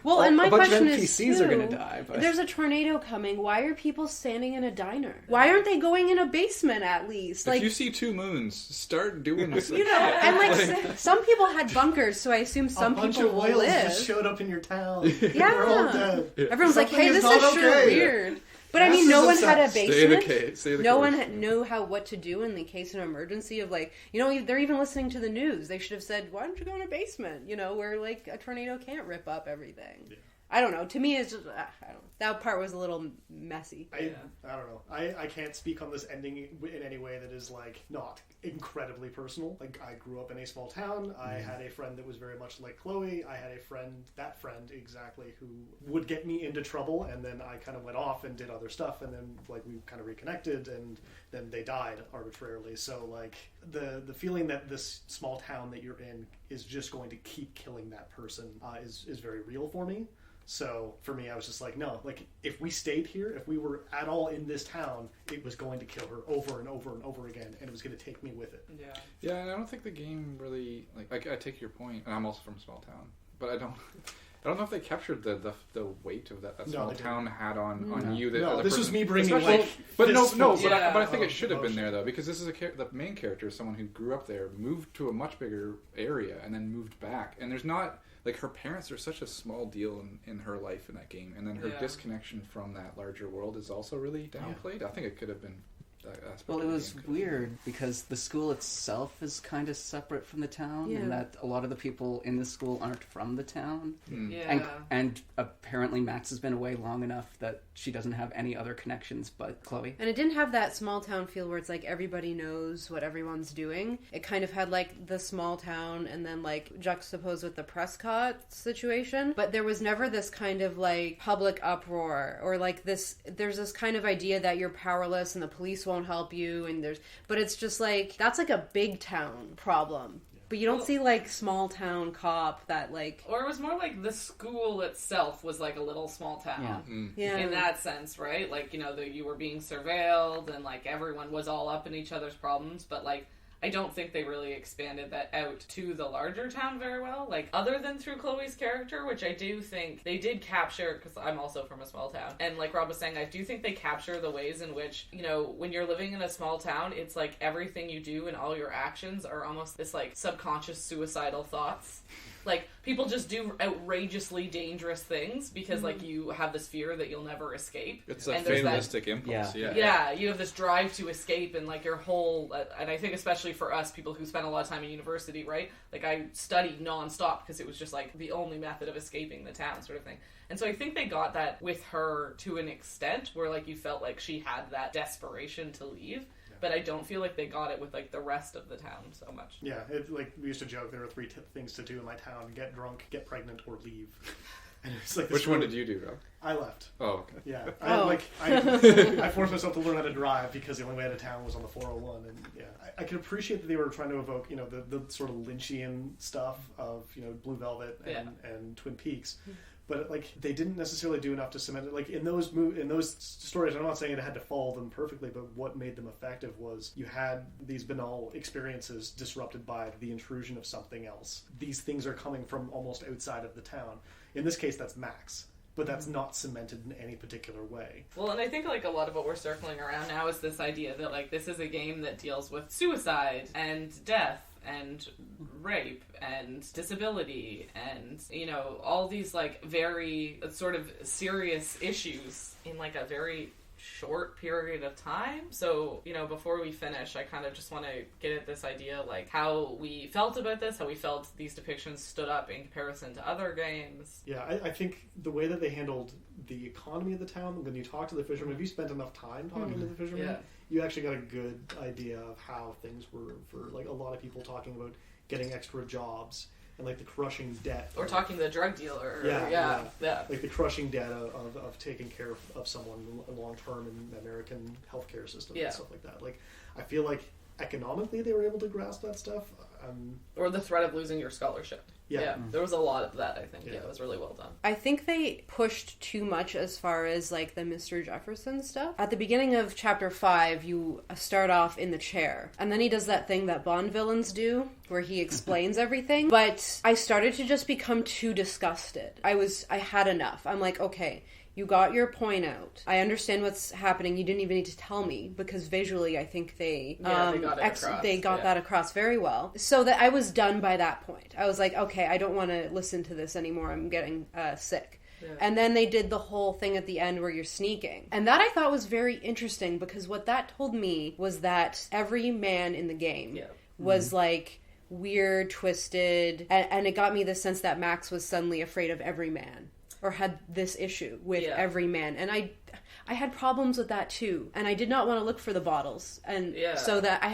well, and my a bunch question of is, NPCs too, are going to die. But there's a tornado coming. Why are people standing in a diner? Why aren't they going in a basement at least? If you see 2 moons, start doing this. You know, and like some people had bunkers, so I assume some a bunch people of will whales live. just showed up in your town. Yeah. They're all dead. Everyone's like, Something "Hey, is this is not sure okay." weird." But I That's mean, no the one had a success. basement. Stay the No course. one knew what to do in the case of an emergency. Of like, you know, they're even listening to the news. They should have said, "Why don't you go in a basement?" You know, where like a tornado can't rip up everything. Yeah. I don't know. To me, it's just I don't know. That part was a little messy. I don't know. I can't speak on this ending in any way that is like not incredibly personal. Like I grew up in a small town. I had a friend that was very much like Chloe. I had a friend exactly, who would get me into trouble, and then I kind of went off and did other stuff, and then like we kind of reconnected, and then they died arbitrarily. So like the feeling that this small town that you're in is just going to keep killing that person is very real for me. So for me, I was just like, no, like if we stayed here, if we were at all in this town, it was going to kill her over and over and over again, and it was going to take me with it. Yeah, and I don't think the game really like. I take your point, and I'm also from a small town, but I don't know if they captured the weight of that small town had on you. No, this was me bringing but I think of it should have been emotion. there though, because this is the main character is someone who grew up there, moved to a much bigger area, and then moved back, and there's not. Like, her parents are such a small deal in her life in that game, and then her disconnection from that larger world is also really downplayed. I think it could have been that aspect. Well, it was weird because the school itself is kind of separate from the town, and that a lot of the people in the school aren't from the town. And apparently Max has been away long enough that she doesn't have any other connections but Chloe. And it didn't have that small town feel where it's like everybody knows what everyone's doing. It kind of had like the small town and then like juxtaposed with the Prescott situation. But there was never this kind of like public uproar or like there's this kind of idea that you're powerless and the police won't help you, but it's just like that's like a big town problem. But you don't see like small town cop that like, or it was more like the school itself was like a little small town. In that sense, right? Like, you know, you were being surveilled and like everyone was all up in each other's problems, but like I don't think they really expanded that out to the larger town very well, like other than through Chloe's character, which I do think they did capture, because I'm also from a small town, and like Rob was saying, I do think they capture the ways in which, you know, when you're living in a small town, it's like everything you do and all your actions are almost this like subconscious suicidal thoughts. Like, people just do outrageously dangerous things because, like, you have this fear that you'll never escape. It's a fatalistic impulse, Yeah, you have this drive to escape, and, like, your whole... and I think especially for us, people who spend a lot of time in university, right? Like, I studied nonstop because it was just, like, the only method of escaping the town sort of thing. And so I think they got that with her to an extent where, like, you felt like she had that desperation to leave. But I don't feel like they got it with, like, the rest of the town so much. Yeah, like, we used to joke there were 3 things to do in my town: get drunk, get pregnant, or leave. And it's like which one did you do, Rob? I left. Oh, okay. Yeah. I forced myself to learn how to drive because the only way out of town was on the 401. And, yeah, I could appreciate that they were trying to evoke, you know, the sort of Lynchian stuff of, you know, Blue Velvet and Twin Peaks. But like they didn't necessarily do enough to cement it. Like in those stories, I'm not saying it had to follow them perfectly, but what made them effective was you had these banal experiences disrupted by the intrusion of something else. These things are coming from almost outside of the town. In this case, that's Max. But that's not cemented in any particular way. Well, and I think like a lot of what we're circling around now is this idea that like this is a game that deals with suicide and death and rape and disability and, you know, all these like very sort of serious issues in like a very short period of time. So, you know, before we finish, I kind of just want to get at this idea, like how we felt about this, how we felt these depictions stood up in comparison to other games. Yeah, I think the way that they handled the economy of the town, when you talk to the fishermen, if you spent enough time talking to the fishermen, you actually got a good idea of how things were for like a lot of people talking about getting extra jobs and like the crushing debt. Or talking to the drug dealer. Yeah. Like the crushing debt of taking care of someone long term in the American healthcare system and stuff like that. Like I feel like economically they were able to grasp that stuff. Or the threat of losing your scholarship. Yeah. There was a lot of that, I think. Yeah, it was really well done. I think they pushed too much as far as, like, the Mr. Jefferson stuff. At the beginning of Chapter 5, you start off in the chair. And then he does that thing that Bond villains do, where he explains everything. But I started to just become too disgusted. I had enough. I'm like, okay, you got your point out. I understand what's happening. You didn't even need to tell me, because visually I think they got it across. They got that across very well. So that I was done by that point. I was like, okay, I don't want to listen to this anymore. I'm getting sick. Yeah. And then they did the whole thing at the end where you're sneaking. And that I thought was very interesting, because what that told me was that every man in the game was like weird, twisted, and it got me the sense that Max was suddenly afraid of every man. Or had this issue with every man. And I had problems with that too. And I did not want to look for the bottles. And so that I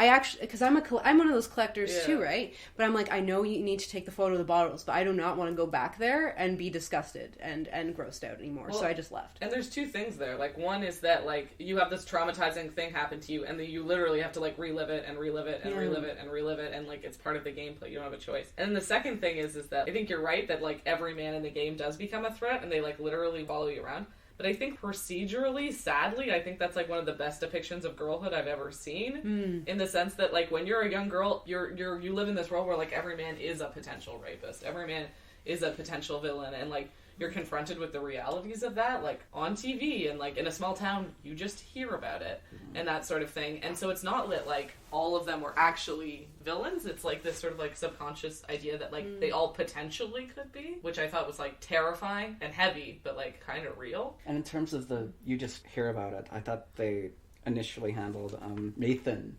actually, because I'm one of those collectors too, right? But I'm like, I know you need to take the photo of the bottles, but I do not want to go back there and be disgusted and grossed out anymore. Well, so I just left. And there's two things there. Like, one is that, like, you have this traumatizing thing happen to you, and then you literally have to, like, relive it and relive it and relive it and relive it, and, like, it's part of the gameplay. You don't have a choice. And the second thing is that I think you're right that, like, every man in the game does become a threat, and they, like, literally follow you around. But I think procedurally, sadly, I think that's, like, one of the best depictions of girlhood I've ever seen. In the sense that, like, when you're a young girl, you live in this world where, like, every man is a potential rapist. Every man is a potential villain. And, like, you're confronted with the realities of that, like, on TV. And, like, in a small town, you just hear about it. And that sort of thing. And so it's not that, like, all of them were actually villains. It's, like, this sort of, like, subconscious idea that, like, they all potentially could be. Which I thought was, like, terrifying and heavy, but, like, kind of real. And in terms of you just hear about it, I thought they initially handled Nathan,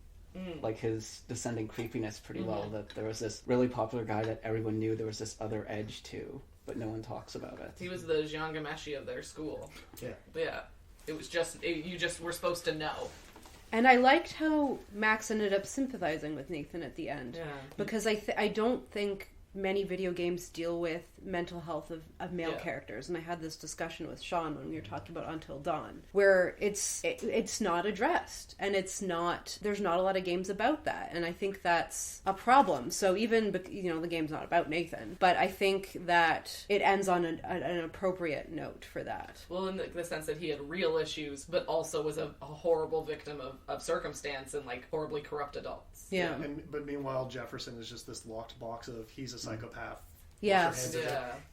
like, his descending creepiness pretty well. That there was this really popular guy that everyone knew there was this other edge to, but no one talks about it. He was the Jean Gameshi of their school. Yeah. Yeah. It was just, you just were supposed to know. And I liked how Max ended up sympathizing with Nathan at the end. Yeah. Because I don't think many video games deal with mental health of male characters, and I had this discussion with Sean when we were talking about Until Dawn, where it's not addressed, and there's not a lot of games about that, and I think that's a problem. So even, the game's not about Nathan, but I think that it ends on an appropriate note for that. Well, in the sense that he had real issues, but also was a horrible victim of circumstance and, like, horribly corrupt adults. Yeah. But meanwhile, Jefferson is just this locked box of he's a psychopath. Yes.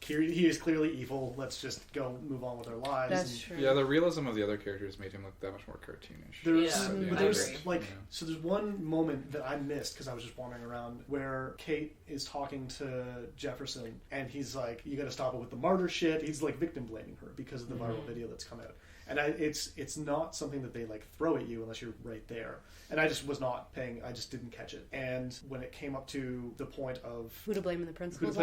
He is clearly evil. Let's just move on with our lives. That's true. Yeah, the realism of the other characters made him look that much more cartoonish. There's one moment that I missed because I was just wandering around where Kate is talking to Jefferson, and he's like, "You got to stop it with the martyr shit." He's like victim blaming her because of the viral video that's come out. And it's not something that they, like, throw at you unless you're right there. And I just was not paying. I just didn't catch it. And when it came up to the point of who to blame in the principal's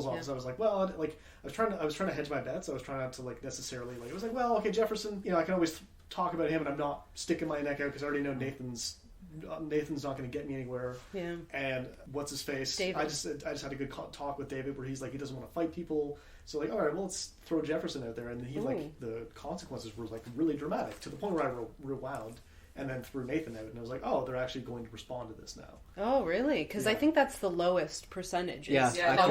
office, I was like, well, like, I was trying to hedge my bets. I was trying not to, like, necessarily, like, it was like, well, okay, Jefferson, I can always talk about him, and I'm not sticking my neck out because I already know Nathan's not going to get me anywhere. Yeah. And what's his face? David. I just had a good talk with David where he's like, he doesn't want to fight people. So, like, all right, well, let's throw Jefferson out there. And he, like, the consequences were, like, really dramatic to the point where I rewound and then threw Nathan out. And I was like, oh, they're actually going to respond to this now. Oh, really? Because I think that's the lowest percentage. Yeah, I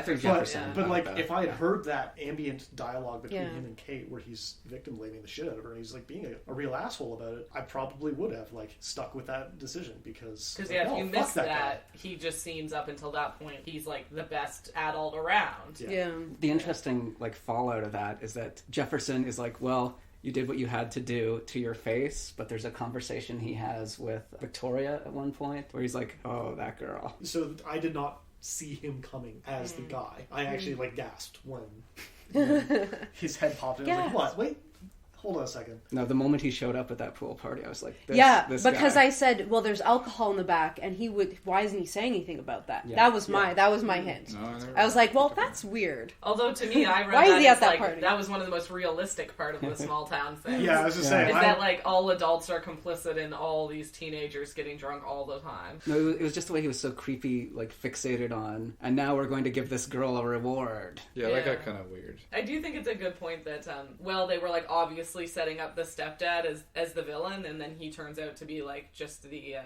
think Jefferson. But like, if I had heard that ambient dialogue between him and Kate where he's victim blaming the shit out of her and he's, like, being a real asshole about it, I probably would have, like, stuck with that decision because if you miss that, he just seems, up until that point, he's, like, the best adult around. Yeah. The interesting, like, fallout of that is that Jefferson is like, well, you did what you had to do to your face, but there's a conversation he has with Victoria at one point where he's like, oh, that girl. So I did not see him coming as the guy. I actually, like, gasped when his head popped in. I was like, what? Wait. Hold on a second. No, the moment he showed up at that pool party, I was like, this because guy. I said, well, there's alcohol in the back, and why isn't he saying anything about that? Yeah. That was my hint. No, I was like, well, that's weird. Although, to me, I read why is he at that like, party? That was one of the most realistic part of the small town thing. Yeah, I was just saying. Is that, like, all adults are complicit in all these teenagers getting drunk all the time. No, it was just the way he was so creepy, like, fixated on, and now we're going to give this girl a reward. Yeah, that got kind of weird. I do think it's a good point that, they were, like, obviously obviously setting up the stepdad as the villain, and then he turns out to be like just the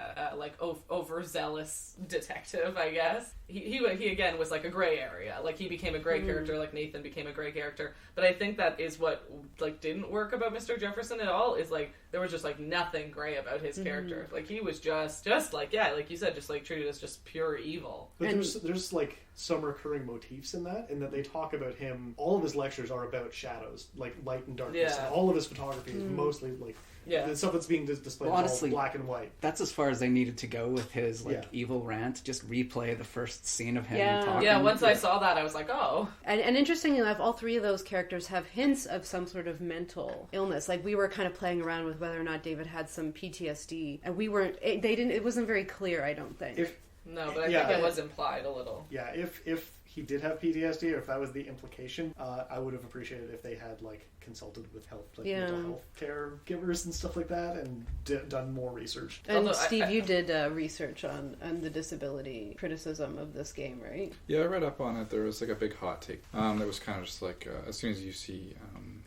overzealous detective, I guess. He again was like a gray area. Like he became a gray character, like Nathan became a gray character. But I think that is what like didn't work about Mr. Jefferson at all. Is like there was just like nothing gray about his character. Like he was just like like you said, just like treated as just pure evil. But there's like some recurring motifs in that they talk about him. All of his lectures are about shadows, like light and darkness. Yeah. And all of his photography is mostly like the stuff that's being displayed is honestly, all black and white. That's as far as they needed to go with his evil rant. Just replay the first scene of him talking. Yeah, once I saw that, I was like, oh. And interestingly enough, all three of those characters have hints of some sort of mental illness. Like we were kind of playing around with whether or not David had some PTSD, and we weren't. It wasn't very clear. I don't think. No, but I think it was implied a little. Yeah, if he did have PTSD, or if that was the implication, I would have appreciated if they had like consulted with mental health care givers and stuff like that, and done more research. And Although Steve, you did research on the disability criticism of this game, right? Yeah, I read up on it. There was like a big hot take. That was kind of just like as soon as you see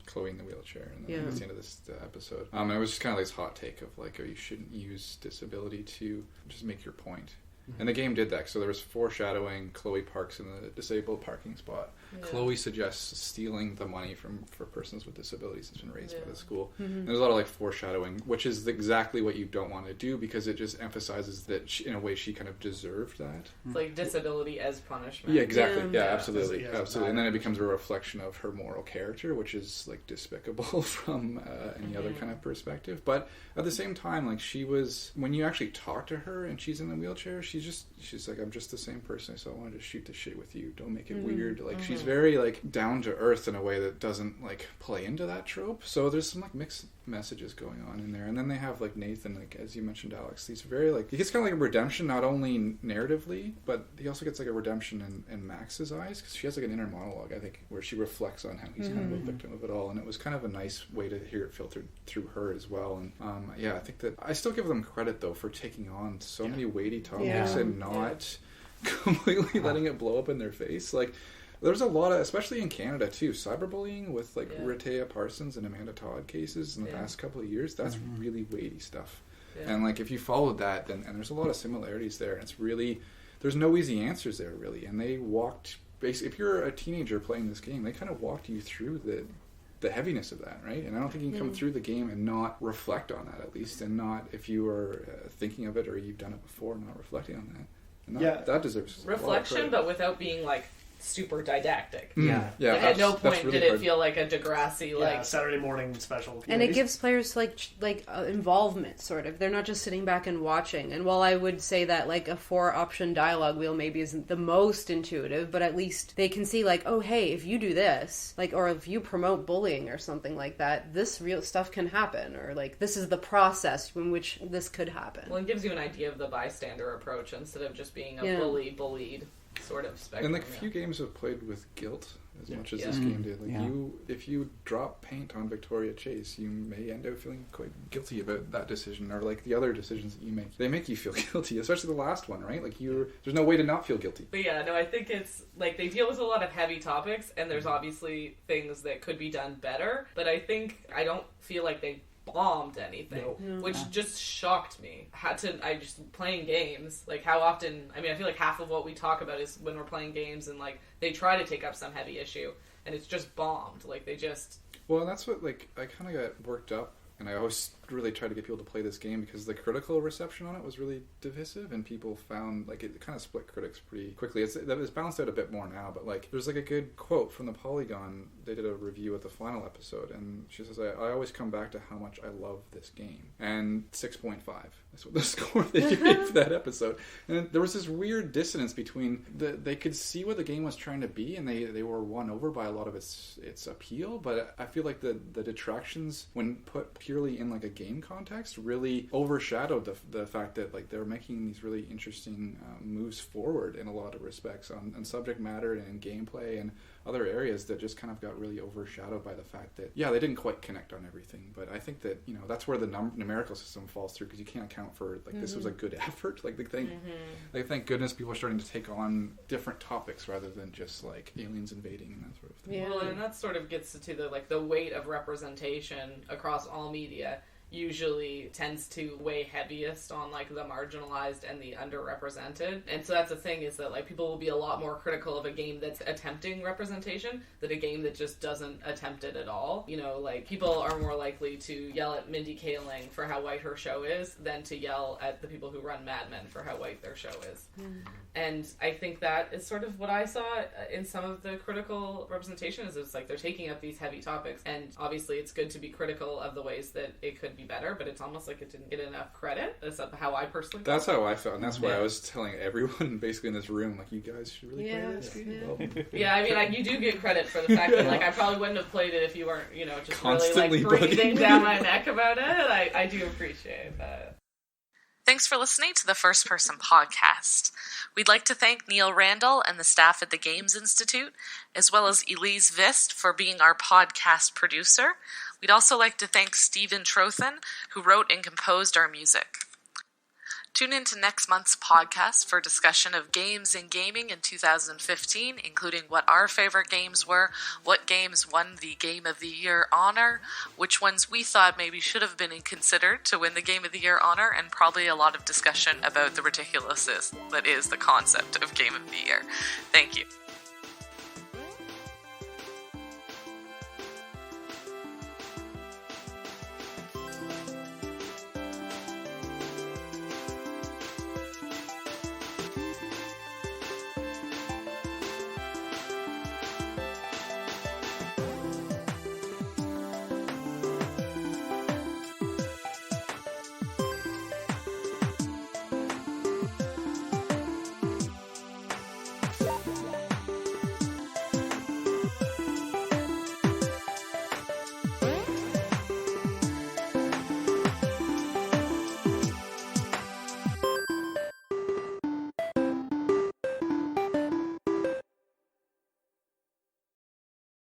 Chloe in the wheelchair, and then at the end of this episode, it was just kind of like this hot take of like, oh, you shouldn't use disability to just make your point. And the game did that. So there was foreshadowing. Chloe parks in the disabled parking spot. Yeah. Chloe suggests stealing the money for persons with disabilities that's been raised by the school. And there's a lot of like foreshadowing, which is exactly what you don't want to do, because it just emphasizes that in a way she kind of deserved that. It's like disability as punishment. Yeah, exactly. Yeah, absolutely. Absolutely. And then it becomes a reflection of her moral character, which is like despicable from any other kind of perspective. But at the same time, like she was, when you actually talk to her and she's in the wheelchair, she's like, I'm just the same person, so I wanted to shoot the shit with you. Don't make it weird. Like she's very like down to earth in a way that doesn't like play into that trope. So there's some like mixed messages going on in there. And then they have like Nathan, like as you mentioned, Alex, these very like, he gets kind of like a redemption, not only narratively, but he also gets like a redemption in Max's eyes, because she has like an inner monologue, I think, where she reflects on how he's kind of a victim of it all. And it was kind of a nice way to hear it filtered through her as well. And I think that I still give them credit though for taking on so many weighty topics and not completely letting it blow up in their face. Like there's a lot of, especially in Canada too, cyberbullying with like Rehtaeh Parsons and Amanda Todd cases in the past couple of years. That's really weighty stuff. And like if you followed that, then and there's a lot of similarities there, and it's really, there's no easy answers there really. And they walked, basically, if you're a teenager playing this game, they kind of walked you through the heaviness of that, right? And I don't think you can come through the game and not reflect on that, at least, and not, if you are thinking of it or you've done it before, not reflecting on that. And that deserves reflection, but without being like super didactic. Yeah. Like, at no point really did it feel like a Degrassi like Saturday morning special. And it gives players like involvement, sort of. They're not just sitting back and watching. And while I would say that like a 4-option dialogue wheel maybe isn't the most intuitive, but at least they can see like, oh hey, if you do this, like, or if you promote bullying or something like that, this real stuff can happen, or like this is the process in which this could happen. Well, it gives you an idea of the bystander approach instead of just being a bullied sort of spectrum. And like few games have played with guilt as much as this game did. Like if you drop paint on Victoria Chase, you may end up feeling quite guilty about that decision, or like the other decisions that you make. They make you feel guilty, especially the last one, right? Like there's no way to not feel guilty. But yeah, no, I think it's like they deal with a lot of heavy topics, and there's obviously things that could be done better. But I don't feel like they bombed anything, which just shocked me. I just playing games, like how often, I mean, I feel like half of what we talk about is when we're playing games and like they try to take up some heavy issue and it's just bombed. Like they just, well, that's what, like, I kind of got worked up, and I always really tried to get people to play this game because the critical reception on it was really divisive, and people found like it kind of split critics pretty quickly. It's balanced out a bit more now, but like there's like a good quote from the Polygon. They did a review of the final episode, and she says, I always come back to how much I love this game. And 6.5 is what the score they gave that episode. And there was this weird dissonance between they could see what the game was trying to be, and they were won over by a lot of its appeal, but I feel like the detractions, when put purely in like a game context, really overshadowed the fact that like they're making these really interesting moves forward in a lot of respects on subject matter and gameplay, and other areas that just kind of got really overshadowed by the fact that, yeah, they didn't quite connect on everything. But I think that, that's where the numerical system falls through, because you can't account for, like, this was a good effort. Like, thank goodness people are starting to take on different topics rather than just, like, aliens invading and that sort of thing. Yeah. Well, and that sort of gets to the weight of representation across all media usually tends to weigh heaviest on, like, the marginalized and the underrepresented. And so that's the thing, is that, like, people will be a lot more critical of a game that's attempting representation than a game that just doesn't attempt it at all. Like, people are more likely to yell at Mindy Kaling for how white her show is than to yell at the people who run Mad Men for how white their show is. And I think that is sort of what I saw in some of the critical representation, is it's like they're taking up these heavy topics, and obviously it's good to be critical of the ways that it could be better, but it's almost like it didn't get enough credit. That's how I personally felt. That's how I felt, and that's why I was telling everyone basically in this room, like, you guys should really play this game. Yeah, I mean, like, you do get credit for the fact that, like, I probably wouldn't have played it if you weren't, just constantly, really, like, breathing down my neck about it. I do appreciate that. Thanks for listening to the First Person Podcast. We'd like to thank Neil Randall and the staff at the Games Institute, as well as Elise Vist for being our podcast producer. We'd also like to thank Stephen Trothan, who wrote and composed our music. Tune in to next month's podcast for discussion of games and gaming in 2015, including what our favorite games were, what games won the Game of the Year honor, which ones we thought maybe should have been considered to win the Game of the Year honor, and probably a lot of discussion about the ridiculousness that is the concept of Game of the Year. Thank you.